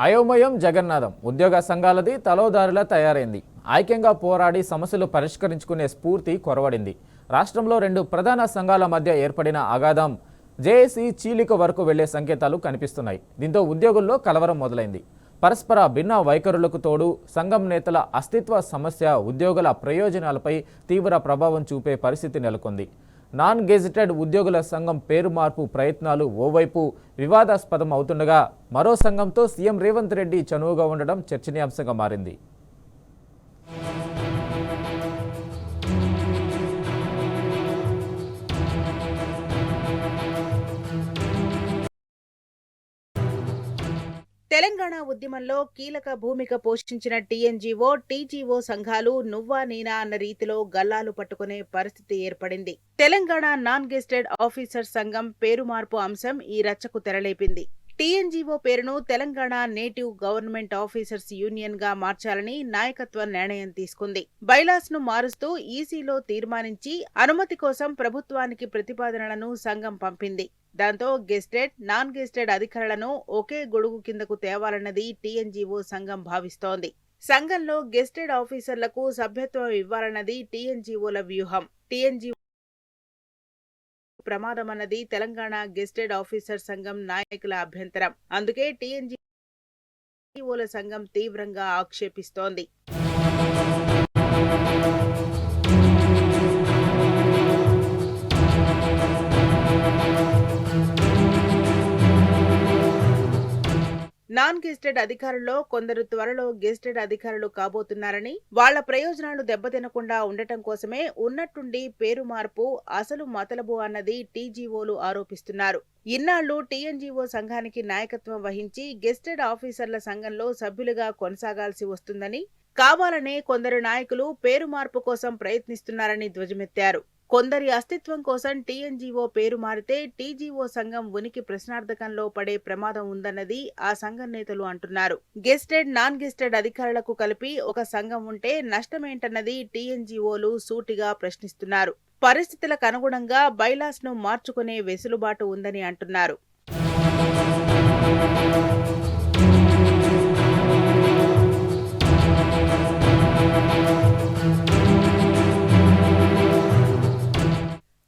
అయోమయం జగన్నాథం ఉద్యోగ సంఘాలది తలోదారిలా తయారైంది. ఐక్యంగా పోరాడి సమస్యలు పరిష్కరించుకునే స్ఫూర్తి కొరవడింది. రాష్ట్రంలో రెండు ప్రధాన సంఘాల మధ్య ఏర్పడిన అగాధం జేఏసీ చీలిక వరకు వెళ్లే సంకేతాలు కనిపిస్తున్నాయి. దీంతో ఉద్యోగుల్లో కలవరం మొదలైంది. పరస్పర భిన్న వైఖరులకు తోడు సంఘం నేతల అస్తిత్వ సమస్య ఉద్యోగుల ప్రయోజనాలపై తీవ్ర ప్రభావం చూపే పరిస్థితి నెలకొంది. నాన్ గెజిటెడ్ ఉద్యోగుల సంఘం పేరు మార్పు ప్రయత్నాలు ఓవైపు వివాదాస్పదం అవుతుండగా మరో సంఘంతో సీఎం రేవంత్ రెడ్డి చనువుగా ఉండడం చర్చనీయాంశంగా మారింది. తెలంగాణ ఉద్యమంలో కీలక భూమిక పోషించిన టీఎన్జీఓ, టీజీఓ సంఘాలు నువ్వా నేనా అన్న రీతిలో గల్లాలు పట్టుకునే పరిస్థితి ఏర్పడింది. తెలంగాణ నాన్ గెజిటెడ్ ఆఫీసర్ సంఘం పేరు మార్పు అంశం ఈ రచ్చకు తెరలేపింది. టీఎన్జీఓ పేరును Telangana native government officers union గా మార్చాలని నాయకత్వం నిర్ణయం తీసుకుంది. బైలాస్ ను మారుస్తూ ఈసీలో తీర్మానించి అనుమతి కోసం ప్రభుత్వానికి ప్రతిపాదనలను సంఘం పంపింది. దాంతో గెజిటెడ్, నాన్ గెజిటెడ్ అధికారులను ఒకే గొడుగు కిందకు తేవాలన్నది టీఎన్జీఓ సంఘం భావిస్తోంది. సంఘంలో గెజిటెడ్ ఆఫీసర్లకు సభ్యత్వం ఇవ్వాలన్నది టీఎన్జీఓల వ్యూహం. టీఎన్జీఓ ప్రమాదమన్నది తెలంగాణ గెజిటెడ్ ఆఫీసర్ సంఘం నాయకుల అభ్యంతరం. అందుకే టీఎన్జీఓల సంఘం తీవ్రంగా ఆక్షేపిస్తోంది. నాన్ గెజిటెడ్ అధికారుల్లో కొందరు త్వరలో గెజిటెడ్ అధికారులు కాబోతున్నారని, వాళ్ల ప్రయోజనాలు దెబ్బతినకుండా ఉండటం కోసమే ఉన్నట్టుండి పేరు మార్పు అసలు మతలబు అన్నది టీజీఓలు ఆరోపిస్తున్నారు. ఇన్నాళ్లు టీఎన్జీఓ సంఘానికి నాయకత్వం వహించి గెజిటెడ్ ఆఫీసర్ల సంఘంలో సభ్యులుగా కొనసాగాల్సి వస్తుందని, కావాలనే కొందరు నాయకులు పేరు మార్పు కోసం ప్రయత్నిస్తున్నారని ధ్వజమెత్తారు. కొందరి అస్తిత్వం కోసం టీఎన్జీఓ పేరు మారితే టీజీఓ సంఘం ఉనికి ప్రశ్నార్థకంలో పడే ప్రమాదం ఉందన్నది ఆ సంఘం నేతలు అంటున్నారు. గెజిటెడ్, నాన్ గెజిటెడ్ అధికారులకు కలిపి ఒక సంఘం ఉంటే నష్టమేంటన్నది టీఎన్జీఓలు సూటిగా ప్రశ్నిస్తున్నారు. పరిస్థితులకు అనుగుణంగా బైలాస్ ను మార్చుకునే వెసులుబాటు ఉందని అంటున్నారు.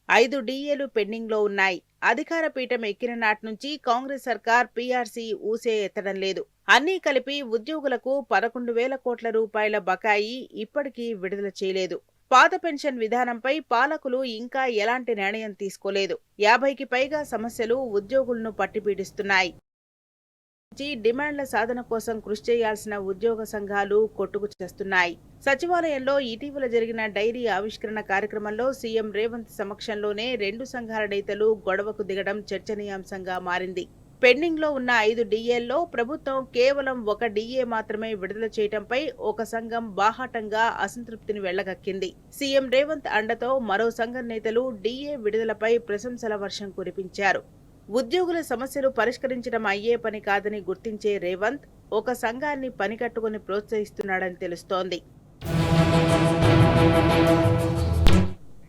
5 డీఏలు పెండింగ్ లో ఉన్నాయి. అధికార పీఠం ఎక్కిన నాటి నుంచి కాంగ్రెస్ సర్కార్ పీఆర్సీ ఊసే ఎత్తడం లేదు. అన్నీ కలిపి ఉద్యోగులకు 11,000 కోట్ల రూపాయల బకాయి ఇప్పటికీ విడుదల చేయలేదు. పాత పెన్షన్ విధానంపై పాలకులు ఇంకా ఎలాంటి నిర్ణయం తీసుకోలేదు. 50కి పైగా సమస్యలు ఉద్యోగులను పట్టిపీడిస్తున్నాయి. డిమాండ్ల సాధన కోసం కృషి చేయాల్సిన ఉద్యోగ సంఘాలు కొట్టుకు చేస్తున్నాయి. సచివాలయంలో ఇటీవల జరిగిన డైరీ ఆవిష్కరణ కార్యక్రమంలో సీఎం రేవంత్ సమక్షంలోనే 2 సంఘాల నేతలు గొడవకు దిగడం చర్చనీయాంశంగా మారింది. పెండింగ్ లో ఉన్న 5 డీఏల్లో ప్రభుత్వం కేవలం 1 డీఏ మాత్రమే విడుదల చేయడంపై ఒక సంఘం బాహాటంగా అసంతృప్తిని వెళ్లగక్కింది. సీఎం రేవంత్ అండతో మరో సంఘం నేతలు డీఏ విడుదలపై ప్రశంసల వర్షం కురిపించారు. ఉద్యోగుల సమస్యలు పరిష్కరించడం అయ్యే పని కాదని గుర్తించే రేవంత్ ఒక సంఘాన్ని పనికట్టుకుని ప్రోత్సహిస్తున్నాడని తెలుస్తోంది.